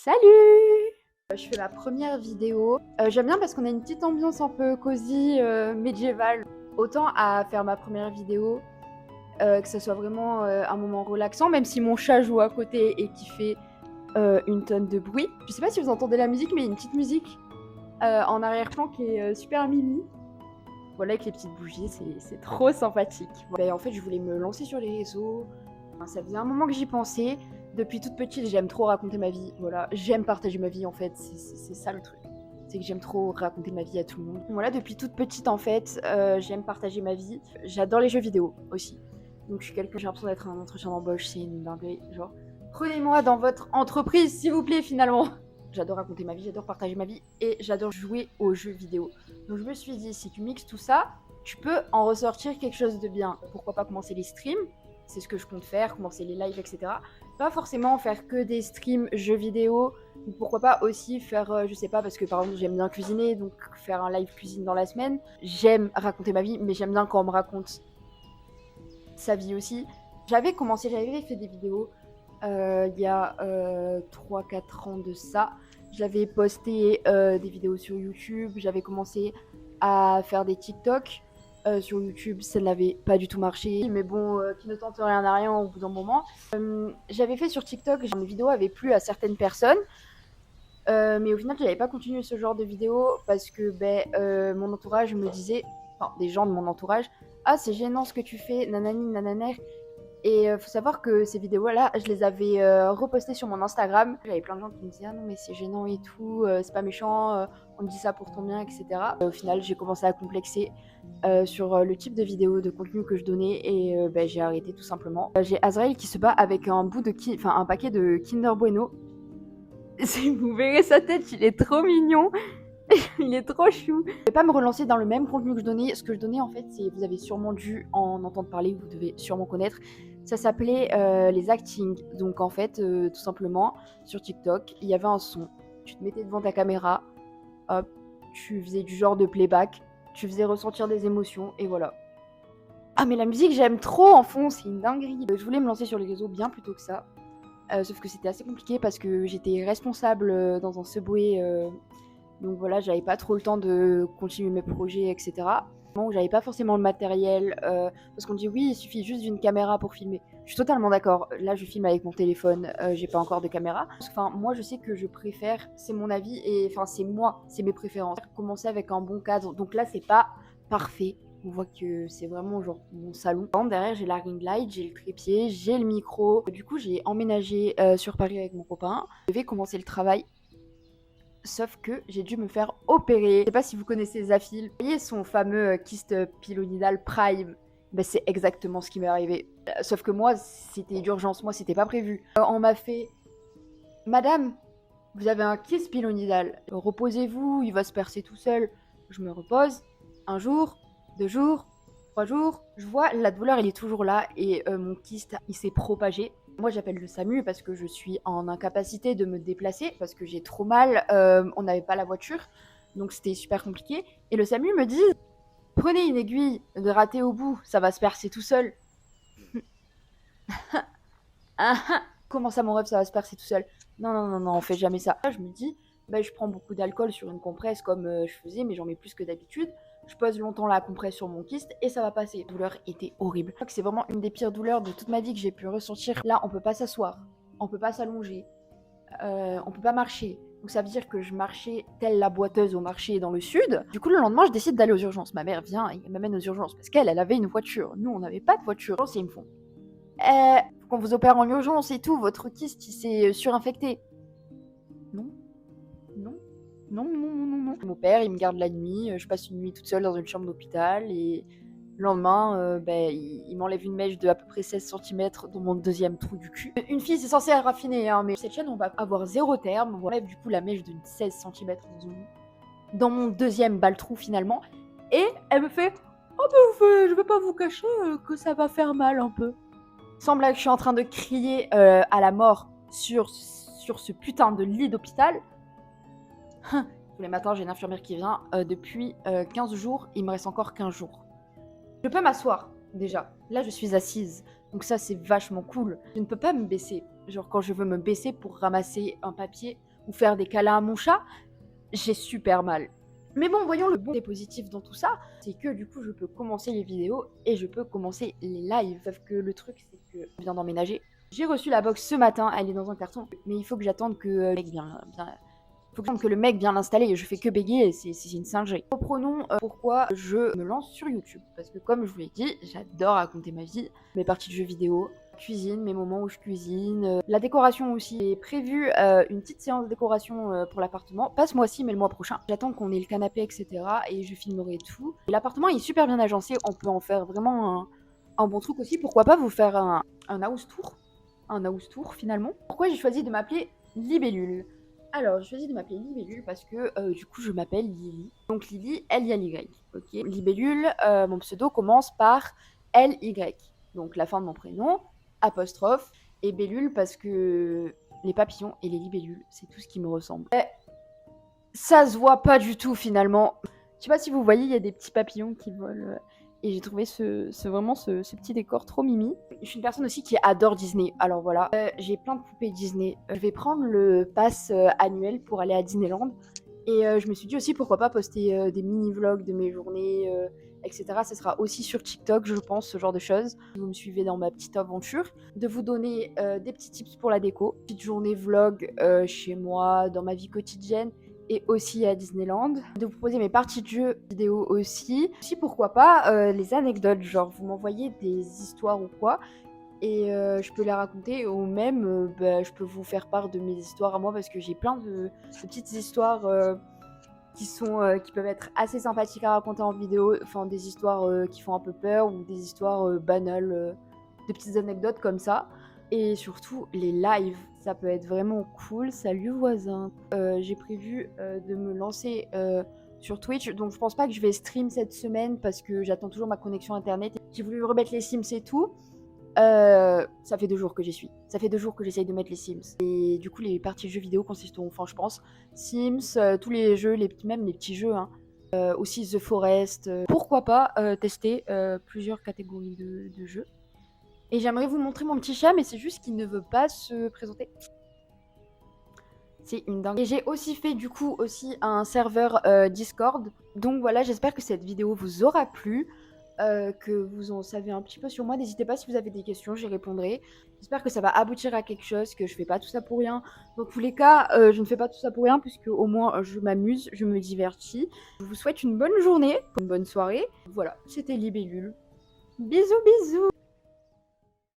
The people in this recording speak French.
Salut! Je fais ma première vidéo. J'aime bien parce qu'on a une petite ambiance un peu cosy, médiévale. Autant à faire ma première vidéo, que ça soit vraiment un moment relaxant, même si mon chat joue à côté et qui fait une tonne de bruit. Je sais pas si vous entendez la musique, mais il y a une petite musique en arrière-plan qui est super mimi. Voilà, avec les petites bougies, c'est trop sympathique. En fait, je voulais me lancer sur les réseaux. Ça faisait un moment que j'y pensais. Depuis toute petite, j'aime trop raconter ma vie. Voilà, j'aime partager ma vie en fait. C'est ça le truc. C'est que j'aime trop raconter ma vie à tout le monde. Voilà, depuis toute petite en fait, j'aime partager ma vie. J'adore les jeux vidéo aussi. Donc je suis quelqu'un, j'ai l'impression d'être un entretien d'embauche, c'est une dinguerie. Genre, prenez-moi dans votre entreprise s'il vous plaît finalement. J'adore raconter ma vie, j'adore partager ma vie et j'adore jouer aux jeux vidéo. Donc je me suis dit, si tu mixes tout ça, tu peux en ressortir quelque chose de bien. Pourquoi pas commencer les streams? C'est ce que je compte faire, commencer les lives, etc. Pas forcément faire que des streams jeux vidéo. Pourquoi pas aussi faire, je sais pas, parce que par exemple j'aime bien cuisiner, donc faire un live cuisine dans la semaine. J'aime raconter ma vie, mais j'aime bien quand on me raconte sa vie aussi. J'avais fait des vidéos il y a 3-4 ans de ça. J'avais posté des vidéos sur YouTube, j'avais commencé à faire des TikTok. Sur YouTube, ça n'avait pas du tout marché, mais bon, qui ne tente rien à rien au bout d'un moment. J'avais fait sur TikTok, mes vidéos avaient plu à certaines personnes, mais au final, je n'avais pas continué ce genre de vidéos parce que mon entourage me disait, enfin, des gens de mon entourage, ah, c'est gênant ce que tu fais, nanani, nananer. Et faut savoir que ces vidéos-là, je les avais repostées sur mon Instagram. J'avais plein de gens qui me disaient ah non mais c'est gênant et tout, c'est pas méchant, on me dit ça pour ton bien, etc. Au final, j'ai commencé à complexer sur le type de vidéo, de contenu que je donnais et j'ai arrêté tout simplement. J'ai Azrael qui se bat avec un un paquet de Kinder Bueno. Si vous verrez sa tête, il est trop mignon. Il est trop chou. Je vais pas me relancer dans le même contenu que je donnais. Ce que je donnais en fait, c'est vous avez sûrement dû en entendre parler, vous devez sûrement connaître. Ça s'appelait les acting. Donc en fait, tout simplement, sur TikTok, il y avait un son. Tu te mettais devant ta caméra, hop, tu faisais du genre de playback, tu faisais ressentir des émotions et voilà. Ah mais la musique j'aime trop en fond, c'est une dinguerie. Je voulais me lancer sur les réseaux bien plus tôt que ça. Sauf que c'était assez compliqué parce que j'étais responsable dans un Subway. Donc voilà, j'avais pas trop le temps de continuer mes projets, etc. J'avais pas forcément le matériel, parce qu'on dit oui, il suffit juste d'une caméra pour filmer. Je suis totalement d'accord. Là, je filme avec mon téléphone, j'ai pas encore de caméra. Enfin, moi, je sais que je préfère, c'est mon avis et enfin, c'est moi, c'est mes préférences. Commencer avec un bon cadre. Donc là, c'est pas parfait. On voit que c'est vraiment genre mon salon. Derrière, j'ai la ring light, j'ai le trépied, j'ai le micro. Du coup, j'ai emménagé sur Paris avec mon copain. Je vais commencer le travail. Sauf que j'ai dû me faire opérer. Je sais pas si vous connaissez Zafil. Vous voyez son fameux kyste pilonidal prime. C'est exactement ce qui m'est arrivé. Sauf que moi, c'était d'urgence. Moi, c'était pas prévu. On m'a fait Madame, vous avez un kyste pilonidal. Reposez-vous, il va se percer tout seul. Je me repose. Un jour, 2 jours, 3 jours. Je vois la douleur, elle est toujours là et mon kyste, il s'est propagé. Moi, j'appelle le SAMU parce que je suis en incapacité de me déplacer, parce que j'ai trop mal. On n'avait pas la voiture, donc c'était super compliqué. Et le SAMU me dit prenez une aiguille de raté au bout, ça va se percer tout seul. Comment ça, mon rêve, ça va se percer tout seul? Non, non, non, non, on fait jamais ça. Je me dis, je prends beaucoup d'alcool sur une compresse comme je faisais, mais j'en mets plus que d'habitude. Je pose longtemps la compresse sur mon kyste et ça va passer. La douleur était horrible. Je crois que c'est vraiment une des pires douleurs de toute ma vie que j'ai pu ressentir. Là, on peut pas s'asseoir, on peut pas s'allonger, on peut pas marcher. Donc ça veut dire que je marchais telle la boiteuse au marché dans le sud. Du coup, le lendemain, je décide d'aller aux urgences. Ma mère vient et m'amène aux urgences parce qu'elle avait une voiture. Nous, on n'avait pas de voiture. Et ils me font faut qu'on vous opère en urgence et tout, votre kyste il s'est surinfecté. Non, non, non, non, non, non, non. Mon père, il me garde la nuit, je passe une nuit toute seule dans une chambre d'hôpital et le lendemain, il m'enlève une mèche de à peu près 16 cm dans mon deuxième trou du cul. Une fille, c'est censé être raffiné, hein, mais cette chaîne, on va avoir 0 terme. On enlève du coup la mèche de 16 cm dans mon deuxième bal-trou finalement. Et elle me fait oh je vais pas vous cacher que ça va faire mal un peu. Semble que je suis en train de crier à la mort sur ce putain de lit d'hôpital. Tous les matins, j'ai une infirmière qui vient. Depuis 15 jours, il me reste encore 15 jours. Je peux m'asseoir, déjà. Là, je suis assise. Donc ça, c'est vachement cool. Je ne peux pas me baisser. Genre, quand je veux me baisser pour ramasser un papier ou faire des câlins à mon chat, j'ai super mal. Mais bon, voyons le bon et positif dans tout ça, c'est que du coup je peux commencer les vidéos et je peux commencer les lives. Sauf que le truc c'est que je viens d'emménager. J'ai reçu la box ce matin, elle est dans un carton, mais il faut que j'attende que le mec vienne l'installer et je fais que bégayer, c'est une singerie. Reprenons pourquoi je me lance sur YouTube. Parce que comme je vous l'ai dit, j'adore raconter ma vie, mes parties de jeux vidéo, cuisine, mes moments où je cuisine, la décoration aussi. J'ai prévu une petite séance de décoration pour l'appartement, pas ce mois-ci mais le mois prochain. J'attends qu'on ait le canapé, etc. et je filmerai tout. L'appartement est super bien agencé, on peut en faire vraiment un bon truc aussi. Pourquoi pas vous faire un house tour, finalement. Pourquoi j'ai choisi de m'appeler Libellule? Alors, j'ai choisi de m'appeler Libellule parce que du coup, je m'appelle Lily. Donc Lily, L-I-L-Y. Ok. Libellule, mon pseudo commence par L-Y. Donc la fin de mon prénom, apostrophe, et Bellule parce que les papillons et les libellules, c'est tout ce qui me ressemble. Et ça se voit pas du tout finalement. Je sais pas si vous voyez, il y a des petits papillons qui volent. Et j'ai trouvé vraiment ce petit décor trop mimi. Je suis une personne aussi qui adore Disney. Alors voilà, j'ai plein de poupées Disney. Je vais prendre le pass annuel pour aller à Disneyland. Et je me suis dit aussi pourquoi pas poster des mini-vlogs de mes journées, etc. Ça sera aussi sur TikTok, je pense, ce genre de choses. Vous me suivez dans ma petite aventure. De vous donner des petits tips pour la déco. Petite journée vlog chez moi, dans ma vie quotidienne. Et aussi à Disneyland. De vous proposer mes parties de jeux vidéo aussi. Aussi pourquoi pas les anecdotes, genre vous m'envoyez des histoires ou quoi. Et je peux les raconter ou même je peux vous faire part de mes histoires à moi parce que j'ai plein de petites histoires qui peuvent être assez sympathiques à raconter en vidéo, enfin des histoires qui font un peu peur ou des histoires banales, des petites anecdotes comme ça. Et surtout les lives, ça peut être vraiment cool. Salut voisin. J'ai prévu de me lancer sur Twitch, donc je pense pas que je vais stream cette semaine parce que j'attends toujours ma connexion internet. J'ai voulu remettre les Sims et tout. Ça fait 2 jours que j'y suis. Ça fait 2 jours que j'essaye de mettre les Sims. Et du coup, les parties de jeux vidéo consisteront, enfin, je pense, Sims, tous les jeux, même les petits jeux, hein. Aussi The Forest. Pourquoi pas tester plusieurs catégories de jeux. Et j'aimerais vous montrer mon petit chat, mais c'est juste qu'il ne veut pas se présenter. C'est une dingue. Et j'ai aussi fait du coup aussi un serveur Discord. Donc voilà, j'espère que cette vidéo vous aura plu. Que vous en savez un petit peu sur moi. N'hésitez pas si vous avez des questions, j'y répondrai. J'espère que ça va aboutir à quelque chose, que je fais pas tout ça pour rien. Dans tous les cas, je ne fais pas tout ça pour rien, puisque au moins je m'amuse, je me divertis. Je vous souhaite une bonne journée, une bonne soirée. Voilà, c'était Libellule. Bisous bisous.